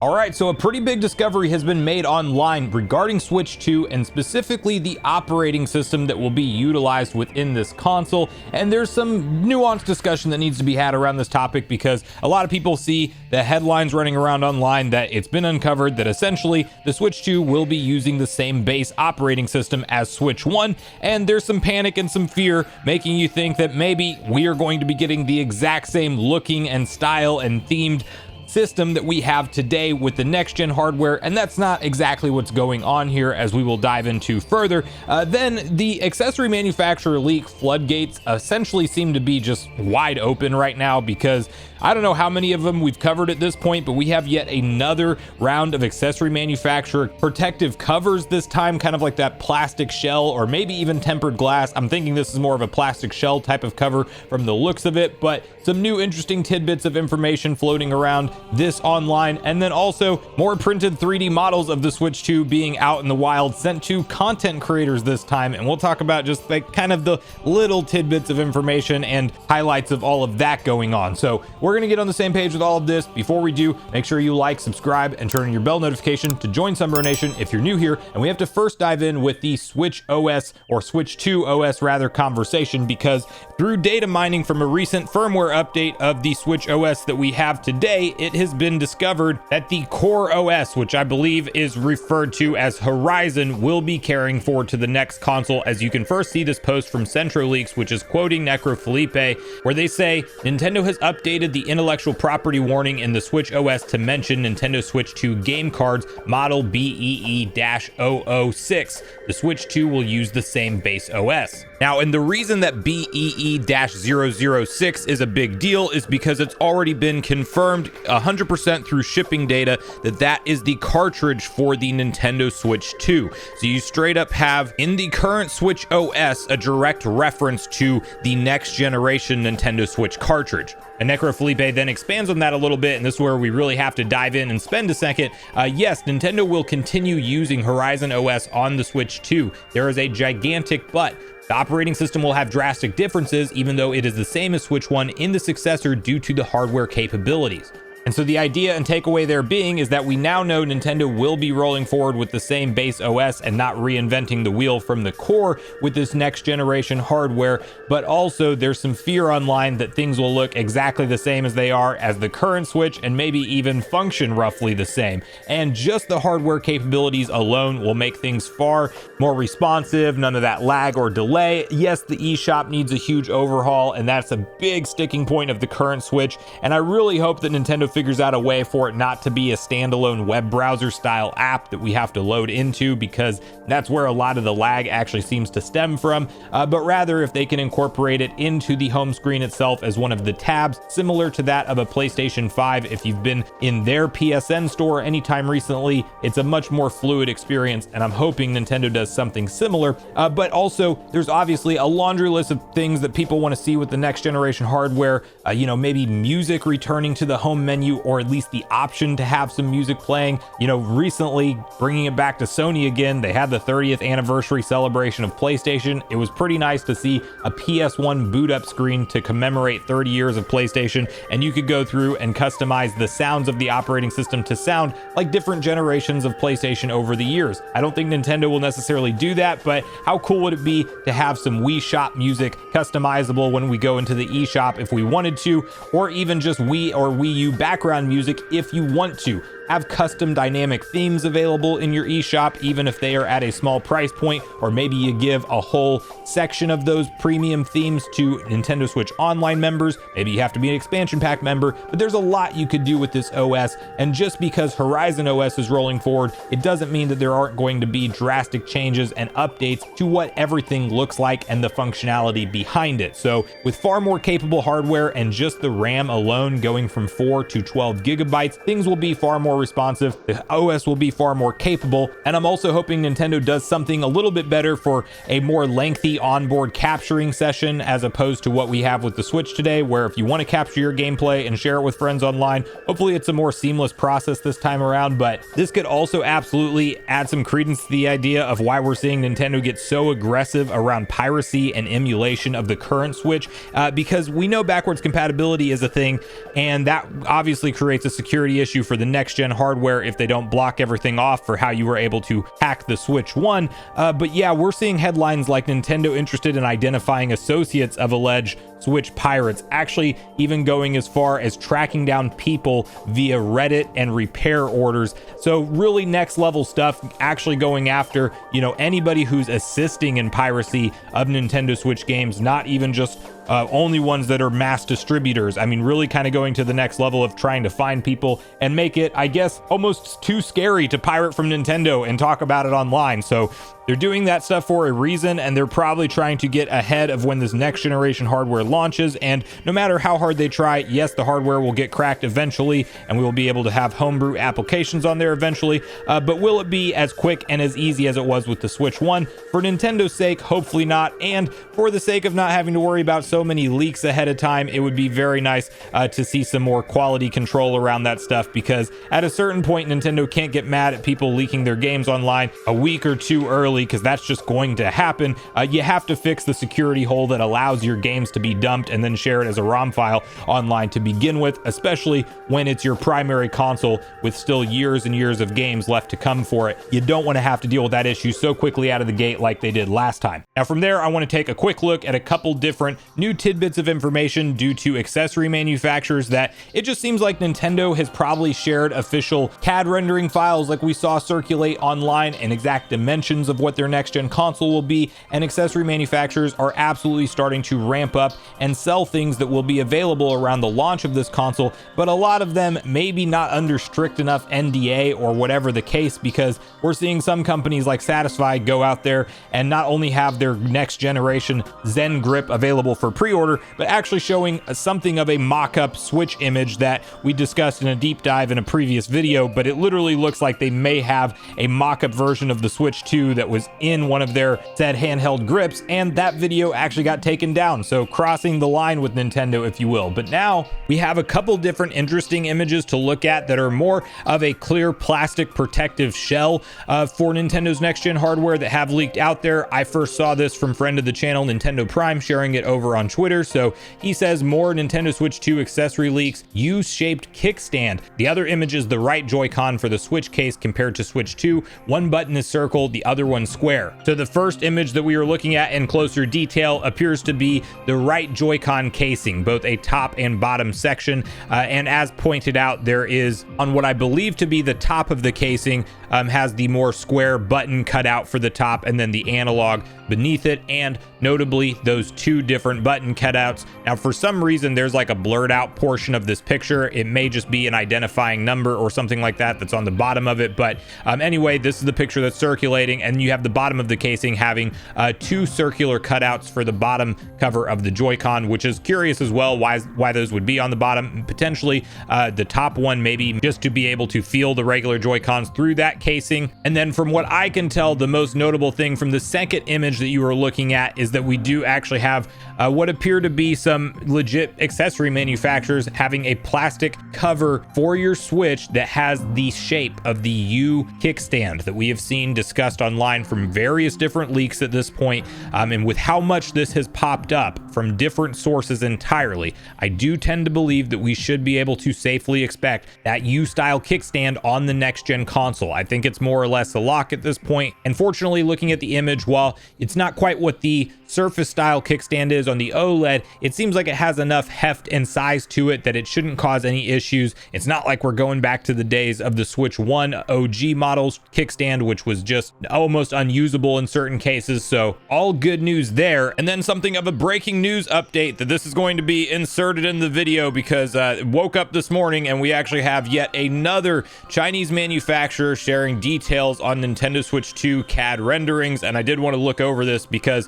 All right, so a pretty big discovery has been made online regarding Switch 2 and specifically the operating system that will be utilized within this console. And there's some nuanced discussion that needs to be had around this topic because a lot of people see the headlines running around online that it's been uncovered that essentially the Switch 2 will be using the same base operating system as Switch 1. And there's some panic and some fear making you think that maybe we are going to be getting the exact same looking and style and themed system that we have today with the next gen hardware, and that's not exactly what's going on here, as we will dive into further. Then the accessory manufacturer leak floodgates essentially seem to be just wide open right now, because I don't know how many of them we've covered at this point, but we have yet another round of accessory manufacturer protective covers, this time kind of like that plastic shell or maybe even tempered glass. I'm thinking this is more of a plastic shell type of cover from the looks of it, but some new interesting tidbits of information floating around this online. And then also more printed 3D models of the Switch 2 being out in the wild, sent to content creators this time. And we'll talk about just like kind of the little tidbits of information and highlights of all of that going on. So we're going to get on the same page with all of this. Before we do, make sure you like, subscribe, and turn on your bell notification to join Sunbro Nation if you're new here. And we have to first dive in with the Switch OS, or Switch 2 OS rather, conversation, because through data mining from a recent firmware update of the Switch OS that we have today, it has been discovered that the core OS, which I believe is referred to as Horizon, will be carrying forward to the next console. As you can first see this post from Centro Leaks, which is quoting Necro Felipe, where they say Nintendo has updated the intellectual property warning in the Switch OS to mention Nintendo Switch 2 game cards model BEE-006. The Switch 2 will use the same base OS. Now, and the reason that BEE-006 is a big deal is because it's already been confirmed 100% through shipping data that that is the cartridge for the Nintendo Switch 2. So you straight up have in the current Switch OS a direct reference to the next generation Nintendo Switch cartridge. And Necro Felipe then expands on that a little bit, and this is where we really have to dive in and spend a second. Yes, Nintendo will continue using Horizon OS on the Switch 2. There is a gigantic but. The operating system will have drastic differences, even though it is the same as Switch 1 in the successor due to the hardware capabilities. And so the idea and takeaway there being is that we now know Nintendo will be rolling forward with the same base OS and not reinventing the wheel from the core with this next generation hardware, but also there's some fear online that things will look exactly the same as they are as the current Switch and maybe even function roughly the same. And just the hardware capabilities alone will make things far more responsive, none of that lag or delay. Yes, the eShop needs a huge overhaul, and that's a big sticking point of the current Switch, and I really hope that Nintendo figures out a way for it not to be a standalone web browser style app that we have to load into, because that's where a lot of the lag actually seems to stem from, but rather if they can incorporate it into the home screen itself as one of the tabs, similar to that of a PlayStation 5. If you've been in their PSN store anytime recently, it's a much more fluid experience, and I'm hoping Nintendo does something similar. But also there's obviously a laundry list of things that people want to see with the next generation hardware. Maybe music returning to the home menu, or at least the option to have some music playing. Recently bringing it back to Sony again, they had the 30th anniversary celebration of PlayStation. It was pretty nice to see a PS1 boot up screen to commemorate 30 years of PlayStation, and you could go through and customize the sounds of the operating system to sound like different generations of PlayStation over the years. I don't think Nintendo will necessarily do that, but how cool would it be to have some Wii Shop music customizable when we go into the eShop if we wanted to, or even just Wii or Wii U background music if you want to. Have custom dynamic themes available in your eShop, even if they are at a small price point, or maybe you give a whole section of those premium themes to Nintendo Switch Online members. Maybe you have to be an expansion pack member, but there's a lot you could do with this OS. And just because Horizon OS is rolling forward, it doesn't mean that there aren't going to be drastic changes and updates to what everything looks like and the functionality behind it. So with far more capable hardware and just the RAM alone going from 4 to 12 gigabytes, things will be far more responsive, the OS will be far more capable, and I'm also hoping Nintendo does something a little bit better for a more lengthy onboard capturing session, as opposed to what we have with the Switch today, where if you want to capture your gameplay and share it with friends online, hopefully it's a more seamless process this time around. But this could also absolutely add some credence to the idea of why we're seeing Nintendo get so aggressive around piracy and emulation of the current Switch, because we know backwards compatibility is a thing, and that obviously creates a security issue for the next gen gen hardware if they don't block everything off for how you were able to hack the Switch 1. But yeah, we're seeing headlines like Nintendo interested in identifying associates of alleged Switch pirates, actually even going as far as tracking down people via Reddit and repair orders. So really next level stuff, actually going after, you know, anybody who's assisting in piracy of Nintendo Switch games, not even just only ones that are mass distributors. I mean, really kind of going to the next level of trying to find people and make it, I guess, almost too scary to pirate from Nintendo and talk about it online. So they're doing that stuff for a reason, and they're probably trying to get ahead of when this next generation hardware launches. And no matter how hard they try, yes, the hardware will get cracked eventually, and we will be able to have homebrew applications on there eventually. But will it be as quick and as easy as it was with the Switch 1? For Nintendo's sake, hopefully not. And for the sake of not having to worry about so many leaks ahead of time, it would be very nice to see some more quality control around that stuff, because at a certain point, Nintendo can't get mad at people leaking their games online a week or two early, because that's just going to happen. You have to fix the security hole that allows your games to be dumped and then shared as a ROM file online to begin with, especially when it's your primary console with still years and years of games left to come for it. You don't want to have to deal with that issue so quickly out of the gate like they did last time. Now from there, I want to take a quick look at a couple different new tidbits of information due to accessory manufacturers that it just seems like Nintendo has probably shared official CAD rendering files like we saw circulate online, and exact dimensions of what their next gen console will be, and accessory manufacturers are absolutely starting to ramp up and sell things that will be available around the launch of this console, but a lot of them maybe not under strict enough NDA or whatever the case, because we're seeing some companies like Satisfy go out there and not only have their next generation Zen Grip available for pre-order, but actually showing something of a mock-up Switch image that we discussed in a deep dive in a previous video. But it literally looks like they may have a mock-up version of the Switch 2 that was in one of their said handheld grips, and that video actually got taken down, so crossing the line with Nintendo, if you will. But now we have a couple different interesting images to look at that are more of a clear plastic protective shell for Nintendo's next gen hardware that have leaked out there. I first saw this from friend of the channel Nintendo Prime sharing it over on Twitter. So he says more Nintendo Switch 2 accessory leaks, U-shaped kickstand. The other image is the right Joy-Con for the Switch case compared to Switch 2. One button is circled, the other one square. So the first image that we are looking at in closer detail appears to be the right Joy-Con casing, both a top and bottom section. And as pointed out, there is on what I believe to be the top of the casing has the more square button cut out for the top, and then the analog beneath it, and notably those two different button cutouts. Now for some reason there's like a blurred out portion of this picture. It may just be an identifying number or something like that that's on the bottom of it, but anyway, this is the picture that's circulating, and you have the bottom of the casing having two circular cutouts for the bottom cover of the Joy-Con, which is curious as well why those would be on the bottom. Potentially the top one maybe just to be able to feel the regular Joy-Cons through that casing. And then from what I can tell, the most notable thing from the second image that you are looking at is that we do actually have what appear to be some legit accessory manufacturers having a plastic cover for your Switch that has the shape of the U kickstand that we have seen discussed online from various different leaks at this point. And with how much this has popped up from different sources entirely, I do tend to believe that we should be able to safely expect that U-style kickstand on the next gen console. I think it's more or less a lock at this point. And fortunately, looking at the image, while it's not quite what the Surface style kickstand is on the OLED, it seems like it has enough heft and size to it that it shouldn't cause any issues. It's not like we're going back to the days of the Switch 1 OG models kickstand, which was just almost unusable in certain cases. So all good news there. And then something of a breaking news update that this is going to be inserted in the video, because woke up this morning and we actually have yet another Chinese manufacturer sharing details on Nintendo Switch 2 CAD renderings. And I did want to look over this because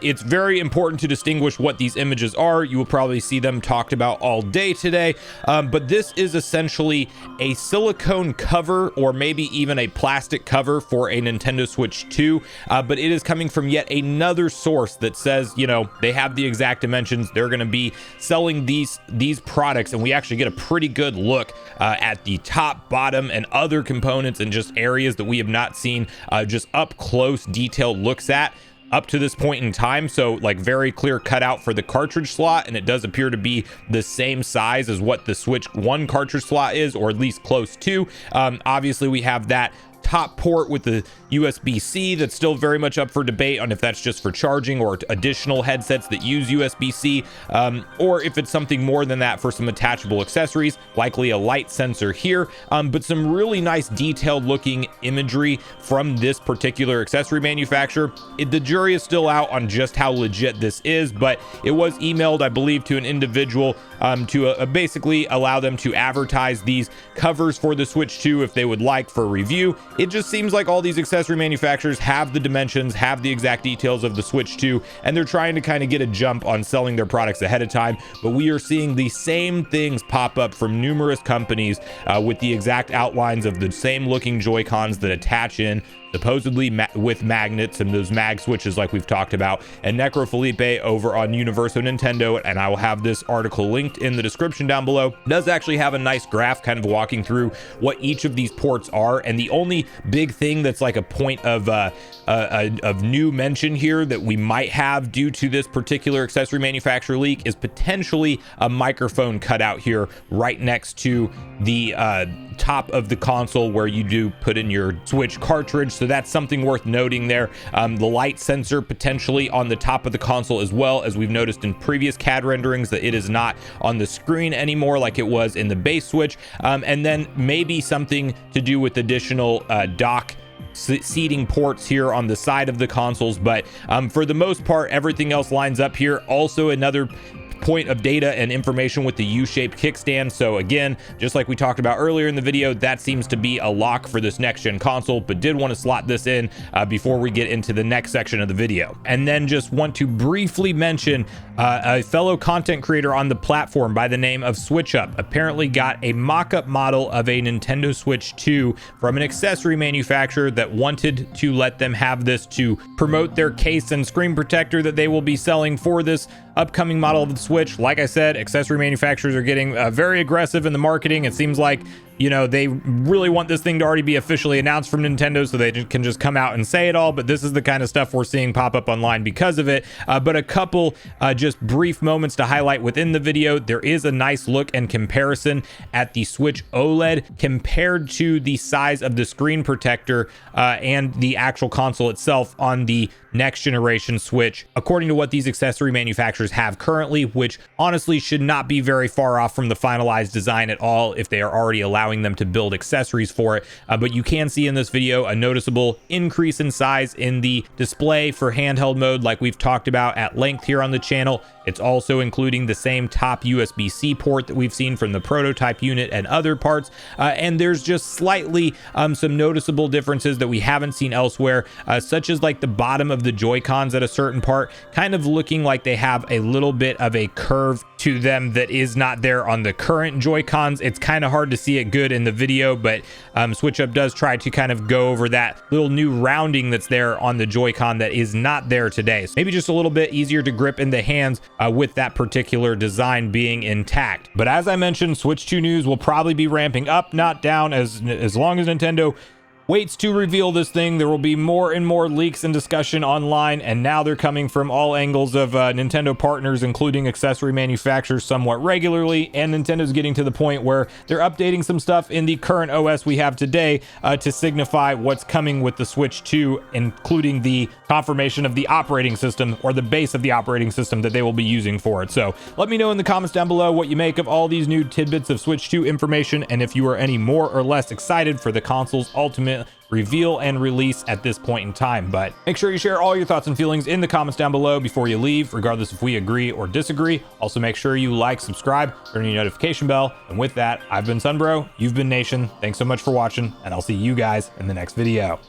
it's very important to distinguish what these images are. You will probably see them talked about all day today, but this is essentially a silicone cover, or maybe even a plastic cover for a Nintendo Switch 2, but it is coming from yet another source that says, you know, they have the exact dimensions. They're going to be selling these products, and we actually get a pretty good look at the top, bottom, and other components and just areas that we have not seen just up close detailed looks at. up to this point in time, so like very clear cutout for the cartridge slot, and it does appear to be the same size as what the Switch 1 cartridge slot is, or at least close to. Obviously we have that top port with the USB-C that's still very much up for debate on if that's just for charging or additional headsets that use USB-C, or if it's something more than that for some attachable accessories, likely a light sensor here, but some really nice detailed looking imagery from this particular accessory manufacturer. The jury is still out on just how legit this is, but it was emailed, I believe, to an individual to basically allow them to advertise these covers for the Switch 2 if they would like for review. It just seems like all these accessory manufacturers have the dimensions, have the exact details of the Switch 2, and they're trying to kind of get a jump on selling their products ahead of time. But we are seeing the same things pop up from numerous companies with the exact outlines of the same looking Joy-Cons that attach in, supposedly with magnets and those mag switches like we've talked about. And Necro Felipe over on Universo Nintendo, and I will have this article linked in the description down below, does actually have a nice graph kind of walking through what each of these ports are. And the only big thing that's like a point of new mention here that we might have due to this particular accessory manufacturer leak is potentially a microphone cutout here right next to the top of the console where you do put in your Switch cartridge. So that's something worth noting there. The light sensor potentially on the top of the console, as well as we've noticed in previous CAD renderings that it is not on the screen anymore like it was in the base Switch. And then maybe something to do with additional dock seating ports here on the side of the consoles, but for the most part everything else lines up here. Also another point of data and information with the U-shaped kickstand. So again, just like we talked about earlier in the video, that seems to be a lock for this next gen console, but did want to slot this in before we get into the next section of the video. And then just want to briefly mention a fellow content creator on the platform by the name of SwitchUp apparently got a mock-up model of a Nintendo Switch 2 from an accessory manufacturer that wanted to let them have this to promote their case and screen protector that they will be selling for this upcoming model of the Switch. Like I said, accessory manufacturers are getting very aggressive in the marketing. It seems like, you know, they really want this thing to already be officially announced from Nintendo so they can just come out and say it all, but this is the kind of stuff we're seeing pop up online because of it. But a couple just brief moments to highlight within the video. There is a nice look and comparison at the Switch OLED compared to the size of the screen protector and the actual console itself on the next generation Switch, according to what these accessory manufacturers have currently, which honestly should not be very far off from the finalized design at all if they are already allowing them to build accessories for it. But you can see in this video a noticeable increase in size in the display for handheld mode like we've talked about at length here on the channel. It's also including the same top USB-C port that we've seen from the prototype unit and other parts. And there's just slightly some noticeable differences that we haven't seen elsewhere, such as like the bottom of the Joy-Cons at a certain part kind of looking like they have a little bit of a curve to them that is not there on the current Joy-Cons. It's kind of hard to see it good in the video, but SwitchUp does try to kind of go over that little new rounding that's there on the Joy-Con that is not there today. So maybe just a little bit easier to grip in the hands with that particular design being intact. But as I mentioned, Switch 2 news will probably be ramping up, not down, as long as Nintendo waits to reveal this thing. There will be more and more leaks and discussion online, and now they're coming from all angles of Nintendo partners, including accessory manufacturers, somewhat regularly. And Nintendo's getting to the point where they're updating some stuff in the current OS we have today to signify what's coming with the Switch 2, including the confirmation of the operating system, or the base of the operating system that they will be using for it. So let me know in the comments down below what you make of all these new tidbits of Switch 2 information, and if you are any more or less excited for the console's ultimate reveal and release at this point in time. But make sure you share all your thoughts and feelings in the comments down below before you leave, regardless if we agree or disagree. Also make sure you like, subscribe, turn on your notification bell. And with that, I've been Sunbro, you've been Nation. Thanks so much for watching, and I'll see you guys in the next video.